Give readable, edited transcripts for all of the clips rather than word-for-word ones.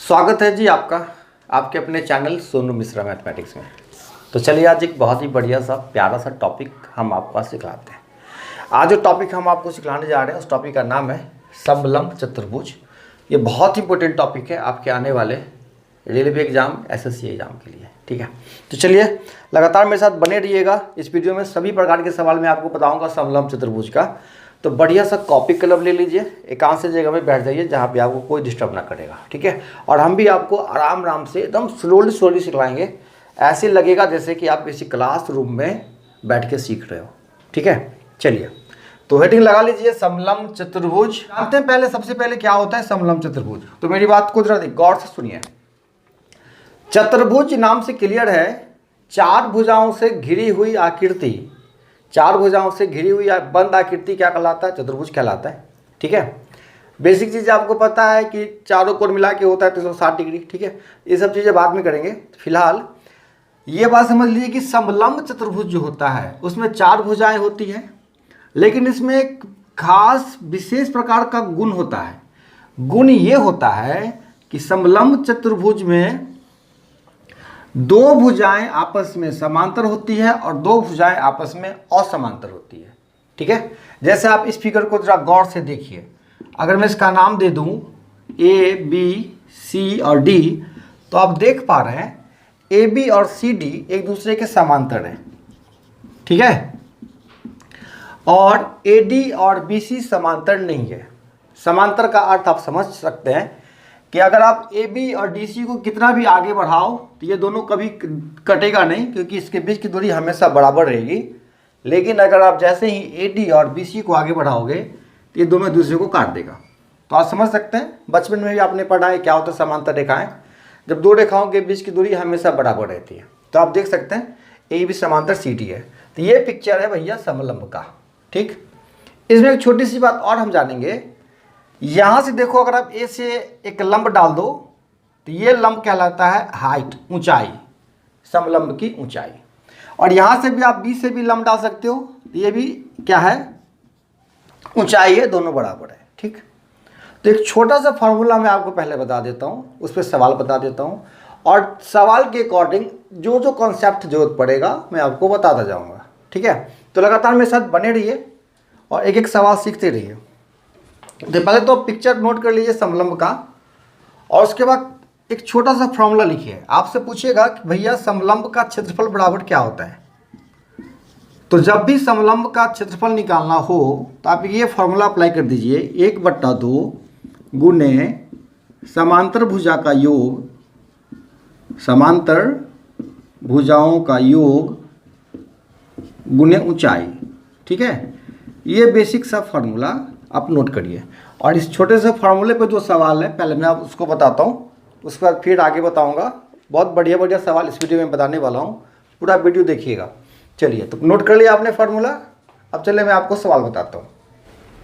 स्वागत है जी आपका आपके अपने चैनल सोनू मिश्रा मैथमेटिक्स में। तो चलिए आज एक बहुत ही बढ़िया सा प्यारा सा टॉपिक हम आपको सिखाते हैं। आज जो टॉपिक हम आपको सिखाने जा रहे हैं उस टॉपिक का नाम है समलंब चतुर्भुज। ये बहुत ही इंपॉर्टेंट टॉपिक है आपके आने वाले रेलवे एग्जाम एसएससी एग्जाम के लिए। ठीक है, तो चलिए लगातार मेरे साथ बने रहिएगा। इस वीडियो में सभी प्रकार के सवाल मैं आपको बताऊँगा समलंब चतुर्भुज का। तो बढ़िया सा कॉपी कलम ले लीजिए, एकांत से जगह में बैठ जाइए जहाँ पे आपको कोई डिस्टर्ब ना करेगा। ठीक है, और हम भी आपको आराम आराम से एकदम स्लोली सिखलाएंगे। ऐसे लगेगा जैसे कि आप किसी क्लास रूम में बैठ के सीख रहे हो। ठीक है, चलिए तो हेडिंग लगा लीजिए समलंब चतुर्भुज। जानते हैं पहले सबसे पहले क्या होता है समलंब चतुर्भुज। तो मेरी बात को जरा गौर से सुनिए। चतुर्भुज नाम से क्लियर है चार भुजाओं से घिरी हुई आकृति। चार भुजाओं से घिरी हुई बंद आकृति क्या कहलाता है? चतुर्भुज कहलाता है। ठीक है, बेसिक चीज़ आपको पता है कि चारों कोण मिला के होता है 360 डिग्री। ठीक है, ये सब चीज़ें बाद में करेंगे। फिलहाल ये बात समझ लीजिए कि समलंब चतुर्भुज जो होता है उसमें चार भुजाएं होती हैं, लेकिन इसमें एक खास विशेष प्रकार का गुण होता है। गुण ये होता है कि समलंब चतुर्भुज में दो भुजाएं आपस में समांतर होती है और दो भुजाएं आपस में असमांतर होती है। ठीक है, जैसे आप इस फिगर को जरा गौर से देखिए। अगर मैं इसका नाम दे दूं ए बी सी और डी, तो आप देख पा रहे हैं ए बी और सी डी एक दूसरे के समांतर हैं। ठीक है, और ए डी और बी सी समांतर नहीं है। समांतर का अर्थ आप समझ सकते हैं कि अगर आप ए बी और डी सी को कितना भी आगे बढ़ाओ तो ये दोनों कभी कटेगा नहीं, क्योंकि इसके बीच की दूरी हमेशा बराबर रहेगी। लेकिन अगर आप जैसे ही ए डी और बी सी को आगे बढ़ाओगे तो ये दोनों एक दूसरे को काट देगा। तो आप समझ सकते हैं, बचपन में भी आपने पढ़ा है क्या होता है समांतर रेखाएं। जब दो रेखाओं के बीच की दूरी हमेशा बराबर रहती है। तो आप देख सकते हैं ए बी समांतर सी डी है। तो ये पिक्चर है भैया समलंब का। ठीक, इसमें एक छोटी सी बात और हम जानेंगे। यहाँ से देखो, अगर आप ए से एक लंब डाल दो तो ये लंब कहलाता है हाइट, ऊंचाई, समलंब की ऊंचाई। और यहाँ से भी आप बी से भी लंब डाल सकते हो, तो ये भी क्या है? ऊंचाई है, दोनों बराबर है। ठीक, तो एक छोटा सा फार्मूला मैं आपको पहले बता देता हूँ, उस पर सवाल बता देता हूँ, और सवाल के अकॉर्डिंग जो जो कॉन्सेप्ट जरूरत पड़ेगा मैं आपको बताता जाऊँगा। ठीक है, तो लगातार मेरे साथ बने रहिए और एक एक सवाल सीखते रहिए। तो पहले तो पिक्चर नोट कर लीजिए समलंब का, और उसके बाद एक छोटा सा फॉर्मूला लिखिए। आपसे पूछेगा कि भैया समलंब का क्षेत्रफल बराबर क्या होता है। तो जब भी समलंब का क्षेत्रफल निकालना हो तो आप ये फॉर्मूला अप्लाई कर दीजिए, 1/2 गुने समांतर भुजा का योग, समांतर भुजाओं का योग गुने ऊंचाई। ठीक है, ये बेसिक सा फॉर्मूला आप नोट करिए। और इस छोटे से फार्मूले पे जो सवाल है पहले मैं आप उसको बताता हूँ, उसके बाद फिर आगे बताऊँगा। बहुत बढ़िया बढ़िया सवाल इस वीडियो में बताने वाला हूँ, पूरा वीडियो देखिएगा। चलिए, तो नोट कर लिया आपने फार्मूला। अब चलिए मैं आपको सवाल बताता हूँ।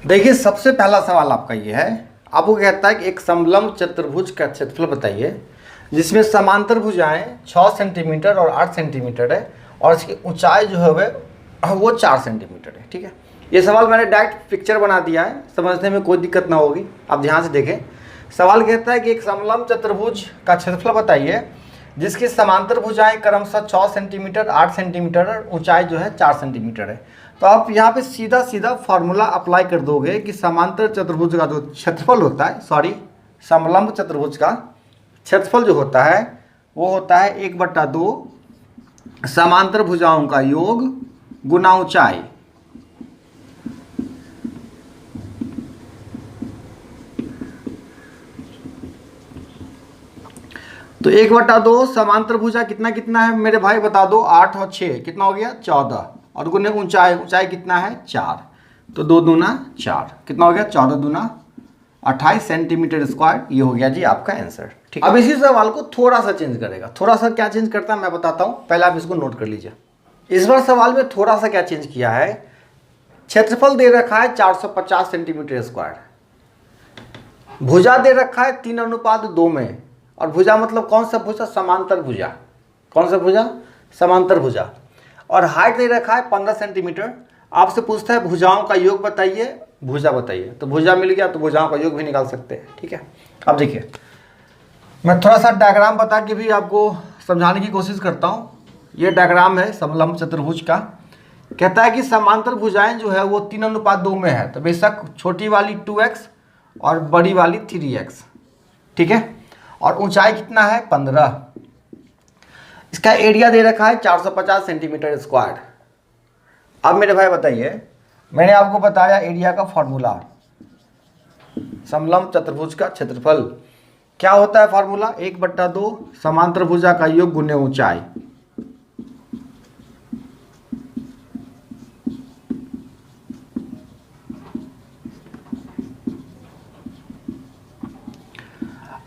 देखिए, सबसे पहला सवाल आपका ये है, आपको कहता है कि एक समलंब चतुर्भुज का क्षेत्रफल बताइए जिसमें समांतर भुजाएँ 6 सेंटीमीटर और 8 सेंटीमीटर है और इसकी ऊँचाई जो है वो 4 सेंटीमीटर है। ठीक है, ये सवाल मैंने डायरेक्ट पिक्चर बना दिया है, समझने में कोई दिक्कत ना होगी। आप ध्यान से देखें। सवाल कहता है कि एक समलंब चतुर्भुज का क्षेत्रफल बताइए जिसकी समांतर भुजाएं क्रमशः 6 सेंटीमीटर, 8 सेंटीमीटर और ऊंचाई जो है 4 सेंटीमीटर है। तो आप यहाँ पे सीधा सीधा फार्मूला अप्लाई कर दोगे कि समांतर चतुर्भुज का जो क्षेत्रफल होता है, समलंब चतुर्भुज का क्षेत्रफल जो होता है वो होता है 1/2 समांतर भुजाओं का योग गुना ऊंचाई। तो 1/2 समांतर भुजा कितना कितना है मेरे भाई बता दो? 8 और 6 कितना हो गया? 14। और गुने ऊंचाई, ऊंचाई कितना है? 4। तो 2 दूना 4 कितना हो गया? 14 दूना 28 सेंटीमीटर स्क्वायर। ये हो गया जी आपका आंसर। ठीक, अब इसी सवाल को थोड़ा सा चेंज करेगा। थोड़ा सा क्या चेंज करता है मैं बताता हूँ, पहले आप इसको नोट कर लीजिए। इस बार सवाल में थोड़ा सा क्या चेंज किया है, क्षेत्रफल दे रखा है 450 सेंटीमीटर स्क्वायर, भुजा दे रखा है 3:2 में। और भुजा मतलब कौन सा भुजा? समांतर भुजा। कौन सा भुजा? समांतर भुजा। और हाइट दे रखा है 15 सेंटीमीटर। आपसे पूछता है भुजाओं का योग बताइए, भुजा बताइए। तो भुजा मिल गया तो भुजाओं का योग भी निकाल सकते हैं। ठीक है, अब देखिए मैं थोड़ा सा डायग्राम बता के भी आपको समझाने की कोशिश करता हूँ। ये डायग्राम है समलंब चतुर्भुज का। कहता है कि समांतर भुजाएं जो है वो 3:2 में है, तो बेशक छोटी वाली 2x और बड़ी वाली 3x, ठीक है। और ऊंचाई कितना है 15। इसका एरिया दे रखा है 450 सेंटीमीटर स्क्वायर। अब मेरे भाई बताइए, मैंने आपको बताया एरिया का फॉर्मूला, समलंब चतुर्भुज का क्षेत्रफल क्या होता है फॉर्मूला, 1/2 समांतर भुजा का योग गुने ऊंचाई।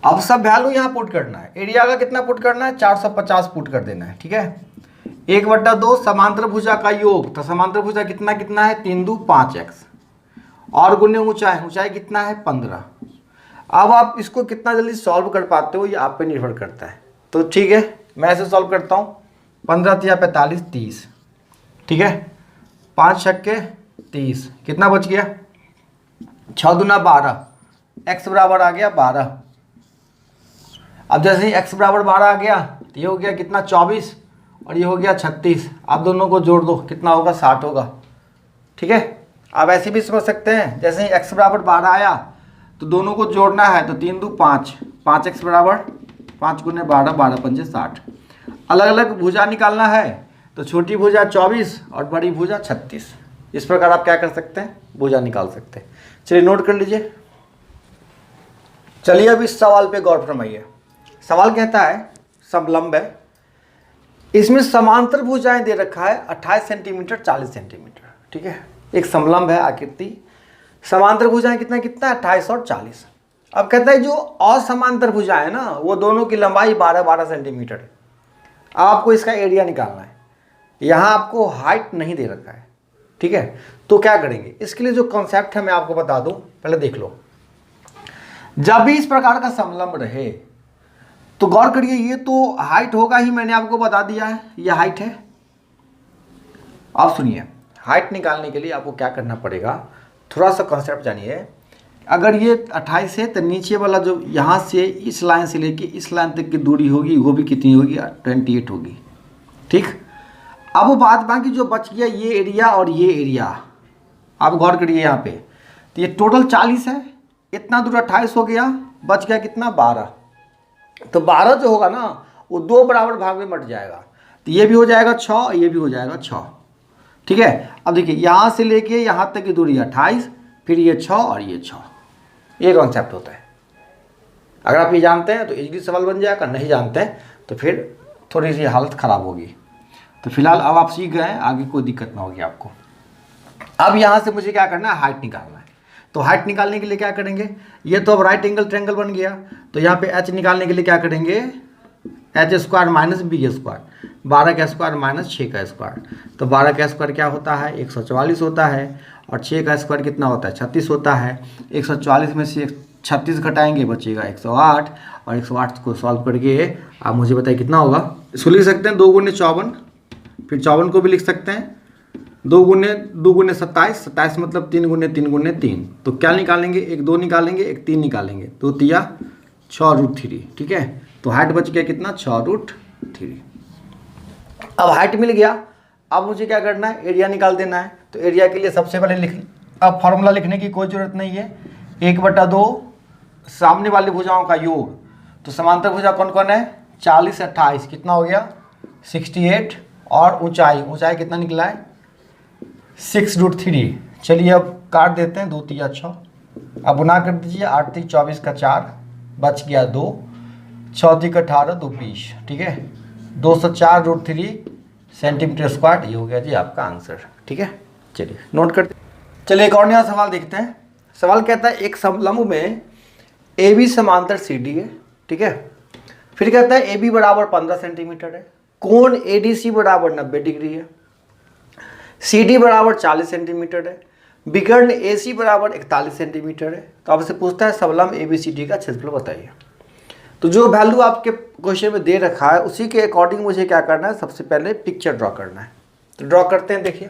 अब सब वैल्यू यहां पुट करना है। एरिया का कितना पुट करना है, 450 पुट कर देना है, ठीक है। 1/2 समांतर भुजा का योग, तो समांतर भुजा कितना कितना है 3 2 5x, और गुने ऊंचाई, ऊंचाई कितना है 15। अब आप इसको कितना जल्दी सॉल्व कर पाते हो ये आप पे निर्भर करता है। तो ठीक है, मैं ऐसे सॉल्व करता हूँ। 15 या 45 30, ठीक है। 5 छक्के 30, कितना बच गया 6 दूना 12, x बराबर आ गया 12। अब जैसे ही x बराबर 12 आ गया तो ये हो गया कितना 24, और ये हो गया 36। आप दोनों को जोड़ दो, कितना होगा 60 होगा, ठीक है। आप ऐसे भी समझ सकते हैं, जैसे ही x बराबर 12 आया तो दोनों को जोड़ना है, तो 3 2 5, 5x बराबर 5 गुने 12, 12 पंजे 60। अलग अलग भुजा निकालना है, तो छोटी भुजा 24 और बड़ी भुजा 36। इस प्रकार आप क्या कर सकते हैं, भुजा निकाल सकते हैं। चलिए नोट कर लीजिए। चलिए अब इस सवाल पे गौर फरमाइए। सवाल कहता है समलंब है, इसमें समांतर भुजाएं दे रखा है 28 सेंटीमीटर 40 सेंटीमीटर, ठीक है। एक समलंब है आकृति, समांतर भुजाएं कितना कितना 28 और 40। अब कहता है जो असमांतर भुजाएं है ना, वो दोनों की लंबाई 12-12 सेंटीमीटर है। अब आपको इसका एरिया निकालना है। यहाँ आपको हाइट नहीं दे रखा है, ठीक है। तो क्या करेंगे, इसके लिए जो कॉन्सेप्ट है मैं आपको बता दूं, पहले देख लो। जब भी इस प्रकार का समलंब रहे तो गौर करिए, ये तो हाइट होगा ही, मैंने आपको बता दिया है ये हाइट है। अब सुनिए, हाइट निकालने के लिए आपको क्या करना पड़ेगा, थोड़ा सा कॉन्सेप्ट जानिए। अगर ये 28 है तो नीचे वाला जो यहाँ से इस लाइन से लेके इस लाइन तक की दूरी होगी वो भी कितनी होगी 28 होगी, ठीक। अब वो बाकी जो बच गया ये एरिया और ये एरिया, आप गौर करिए यहाँ पे, तो ये टोटल 40 है, इतना दूर 28 हो गया, बच गया कितना 12। तो 12 जो होगा ना वो 2 बराबर भाग में बट जाएगा, तो ये भी हो जाएगा 6, ये भी हो जाएगा 6, ठीक है। अब देखिए यहाँ से लेके यहाँ तक की दूरी 28, फिर ये 6 और ये 6, ये कॉन्सेप्ट होता है। अगर आप ये जानते हैं तो इजीली सवाल बन जाएगा, नहीं जानते हैं तो फिर थोड़ी सी हालत ख़राब होगी। तो फिलहाल अब आप सीख गए हैं, आगे कोई दिक्कत ना होगी आपको। अब यहाँ से मुझे क्या करना है, हाइट निकालना है। तो हाइट निकालने के लिए क्या करेंगे, ये तो अब राइट एंगल ट्रायंगल बन गया, तो यहाँ पे h निकालने के लिए क्या करेंगे, h² माइनस b², 12 का स्क्वायर माइनस 6 का स्क्वायर। तो 12 का स्क्वायर क्या होता है 144 होता है, और 6 का स्क्वायर कितना होता है 36 होता है। 144 में से 36 घटाएंगे बचेगा 108, और 108 को सॉल्व करके आप मुझे बताइए कितना होगा। इसको लिख सकते हैं 2 गुने 54, फिर 54 को भी लिख सकते हैं 2 गुने 27, 27 मतलब 3 गुने 3 गुने 3। तो क्या निकालेंगे, एक 2 निकालेंगे, एक 3 निकालेंगे, तो 6√3, ठीक है। तो हाइट बच गया कितना 6√3। अब हाइट मिल गया, अब मुझे क्या करना है, एरिया निकाल देना है। तो एरिया के लिए सबसे पहले अब फॉर्मूला लिखने की कोई ज़रूरत नहीं है, 1/2 सामने वाली भुजाओं का योग। तो समांतर भुजा कौन कौन है 40 28, कितना हो गया 68, और ऊंचाई कितना निकला है 6√3। चलिए अब काट देते हैं, 2 3 6, अब गुना कर दीजिए, 8 3 24 का 4, बच गया 2, 6 3 18 2 20, ठीक है। 204√3 सेंटीमीटर स्क्वायर, ये हो गया जी आपका आंसर, ठीक है। चलिए नोट करते, चलिए एक और नया सवाल देखते हैं। सवाल कहता है एक समलंब में AB समांतर CD है, ठीक है। फिर कहता है AB बराबर 15 सेंटीमीटर है, कोण ADC बराबर 90 डिग्री है, CD बराबर 40 सेंटीमीटर है, विकर्ण AC बराबर 41 सेंटीमीटर है। तो आपसे पूछता है समलंब ABCD का क्षेत्रफल बताइए। तो जो वैल्यू आपके क्वेश्चन में दे रखा है उसी के अकॉर्डिंग मुझे क्या करना है, सबसे पहले पिक्चर ड्रॉ करना है। तो ड्रॉ करते हैं, देखिए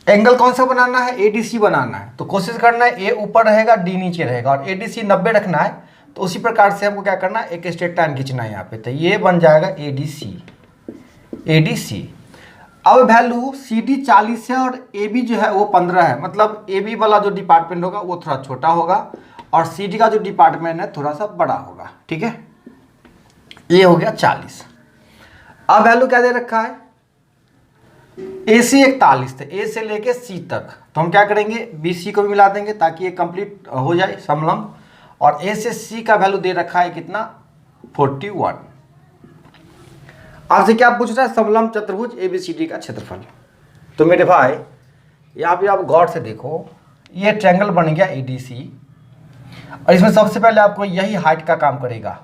एंगल कौन सा बनाना है, ADC बनाना है। तो कोशिश करना है A ऊपर रहेगा D नीचे रहेगा, और ADC 90 रखना है। तो उसी प्रकार से हमको क्या करना है, एक स्ट्रेट लाइन खींचना है यहाँ पे। तो ये बन जाएगा ADC। अब वैल्यू CD 40 है और AB जो है वो 15 है, मतलब AB वाला जो डिपार्टमेंट होगा वो थोड़ा छोटा होगा और CD का जो डिपार्टमेंट है थोड़ा सा बड़ा होगा। ठीक है, ये हो गया 40। अब वैल्यू क्या दे रखा है, AC 41 थे, A से लेके C तक, तो हम क्या करेंगे BC को भी मिला देंगे ताकि ये कंप्लीट हो जाए समलंब। और A से C का वैल्यू दे रखा है कितना, 41। आपसे क्या पूछ रहा है, समलंब चतुर्भुज ABCD का क्षेत्रफल। तो मेरे भाई यहाँ पे आप गौर से देखो, ये ट्रायंगल बन गया ADC और इसमें सबसे पहले आपको यही हाइट का काम करेगा।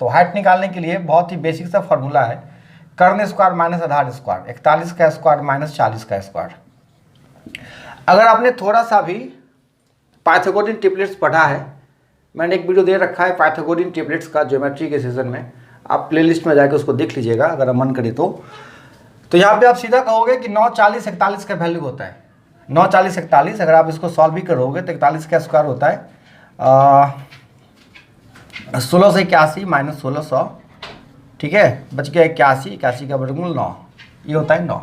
तो हाइट निकालने के लिए बहुत ही बेसिक सा फॉर्मूला है, कर्ण स्क्वायर माइनस आधार स्क्वायर, 41 का स्क्वायर माइनस 40 का स्क्वायर। अगर आपने थोड़ा सा भी पाइथागोरियन ट्रिपलेट्स पढ़ा है, मैंने एक वीडियो दे रखा है पाइथागोरियन ट्रिपलेट्स का ज्योमेट्री के सेशन में, आप प्लेलिस्ट में जाकर उसको देख लीजिएगा अगर आप मन करे तो यहाँ पे आप सीधा कहोगे कि 9, 40, 41 का वैल्यू होता है। 9, 40, 41, अगर आप इसको सॉल्व भी करोगे तो 41 का स्क्वायर होता है 16 से 81 माइनस 1600, ठीक है, बच गया 81, 81 का वर्गमूल 9, ये होता है 9।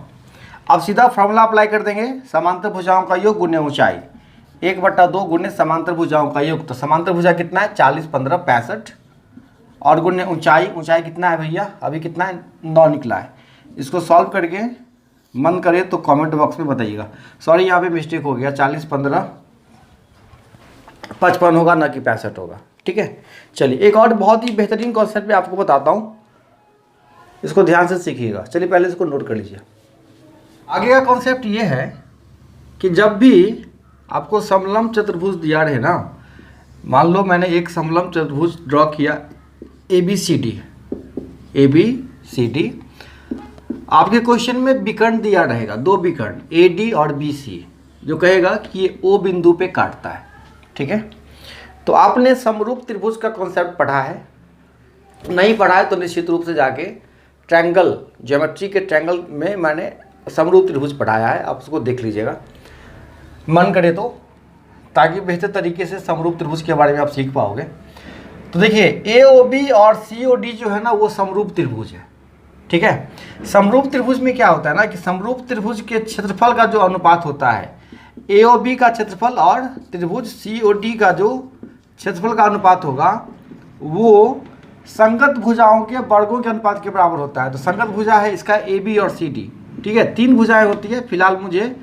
अब सीधा फॉर्मूला अप्लाई कर देंगे, समांतर भुजाओं का योग गुने ऊंचाई, 1/2 गुने समांतर भुजाओं का योग। तो समांतर भुजा कितना है, 40, 15, 65 और गुने ऊंचाई, ऊंचाई कितना है भैया, अभी कितना है, 9 निकला है। इसको सॉल्व करके मन करे तो कमेंट बॉक्स में बताइएगा। सॉरी यहाँ पे मिस्टेक हो गया, 40, 15, 55 होगा ना कि 65 होगा। ठीक है, चलिए एक और बहुत ही बेहतरीन कॉन्सेप्ट मैं आपको बताता हूँ, इसको ध्यान से सीखिएगा। चलिए पहले इसको नोट कर लीजिए। आगे का कॉन्सेप्ट ये है कि जब भी आपको समलंब चतुर्भुज दिया रहे ना, मान लो मैंने एक समलंब चतुर्भुज ड्रॉ किया ABCD, आपके क्वेश्चन में विकर्ण दिया रहेगा, 2 विकर्ण AD और BC, जो कहेगा कि ये O बिंदु पे काटता है। ठीक है, तो आपने समरूप त्रिभुज का कॉन्सेप्ट पढ़ा है, नहीं पढ़ा है तो निश्चित रूप से जाके ट्रायंगल, ज्योमेट्री के ट्रायंगल में मैंने समरूप त्रिभुज पढ़ाया है, आप उसको देख लीजिएगा मन करे तो, ताकि बेहतर तरीके से समरूप त्रिभुज के बारे में आप सीख पाओगे। तो देखिए AOB और COD जो है ना वो समरूप त्रिभुज है। ठीक है, समरूप त्रिभुज में क्या होता है ना कि समरूप त्रिभुज के क्षेत्रफल का जो अनुपात होता है, AOB का क्षेत्रफल और त्रिभुज COD का जो क्षेत्रफल का अनुपात होगा वो संगत भुजाओं के वर्गों के अनुपात के बराबर होता है। तो संगत भुजा है इसका AB और CD, ठीक है, 3 भुजाएं होती है, फिलहाल मुझे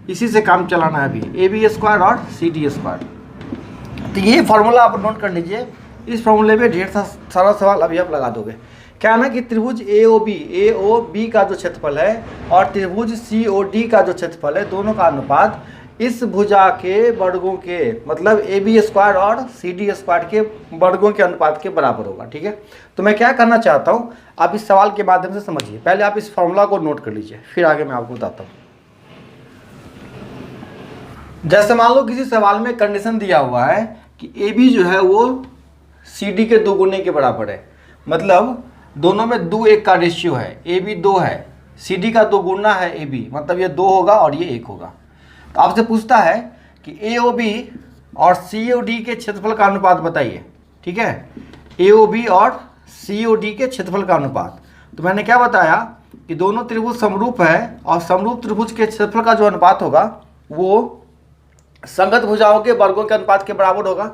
इसी से काम चलाना है अभी, AB स्क्वायर और CD स्क्वायर। तो ये फॉर्मूला आप नोट कर लीजिए, इस फॉर्मूले में ढेर सारा सवाल अभी आप लगा दोगे। क्या ना कि त्रिभुज AOB का जो क्षेत्रफल है और त्रिभुज COD का जो क्षेत्रफल है, दोनों का अनुपात इस भुजा के वर्गों के, मतलब AB स्क्वायर और CD स्क्वायर के वर्गों के अनुपात के बराबर होगा। ठीक है, तो मैं क्या करना चाहता हूँ, आप इस सवाल के माध्यम से समझिए। पहले आप इस फॉर्मूला को नोट कर लीजिए, फिर आगे मैं आपको बताता हूँ। जैसे मान लो किसी सवाल में कंडीशन दिया हुआ है कि AB जो है वो CD के 2 गुने के बराबर है, मतलब दोनों में 2:1 का रेशियो है, AB 2 है, CD का 2 गुना है AB, मतलब ये 2 होगा और ये 1 होगा। तो आपसे पूछता है कि AOB और COD के क्षेत्रफल का अनुपात बताइए। ठीक है, AOB और COD के क्षेत्रफल का अनुपात। तो मैंने क्या बताया कि दोनों त्रिभुज समरूप है और समरूप त्रिभुज के क्षेत्रफल का जो अनुपात होगा वो संगत भुजाओं के वर्गों के अनुपात के बराबर होगा।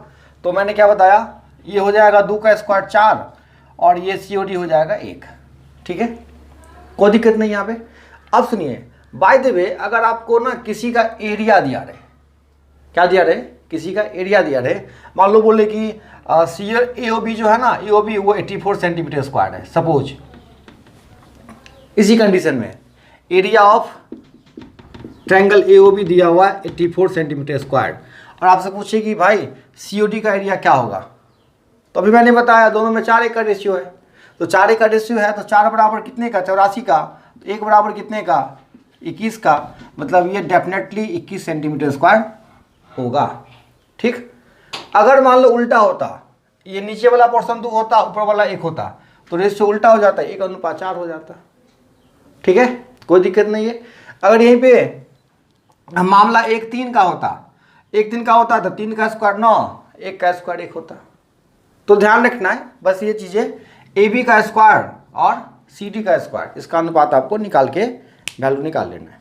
तो मैंने क्या बताया, ये हो जाएगा 2 का स्क्वायर 4 और ये COD हो जाएगा 1। ठीक है, कोई दिक्कत नहीं यहाँ पे। अब सुनिए, बाय द वे अगर आपको ना किसी का एरिया दिया रहे, क्या दिया रहे, किसी का एरिया दिया रहे, मान लो बोले कि AOB जो है ना, AOB वो 84 सेंटीमीटर स्क्वायर है सपोज, इसी कंडीशन में एरिया ऑफ ट्रायंगल AOB दिया हुआ है 84 सेंटीमीटर स्क्वायर, और आपसे पूछे कि भाई COD का एरिया क्या होगा, तो अभी मैंने बताया दोनों में 4:1 का रेशियो है। तो 4:1 का रेशियो है तो 4 बराबर कितने का, 84 का, तो 1 बराबर कितने का, 21 का, मतलब ये डेफिनेटली 21 सेंटीमीटर स्क्वायर होगा। ठीक, अगर मान लो उल्टा होता, ये नीचे वाला पोर्शन 2 होता, ऊपर वाला 1 होता, तो रेशियो उल्टा हो जाता, 1:4 हो जाता। ठीक है, कोई दिक्कत नहीं है। अगर यहीं पे मामला 1:3 का होता, 1:3 का होता तो 3 का स्क्वायर 9, 1 का स्क्वायर 1 होता। तो ध्यान रखना है बस ये चीज़ें, ए बी का स्क्वायर और सी डी का स्क्वायर, इसका अनुपात आपको निकाल के वैल्यू निकाल लेना है।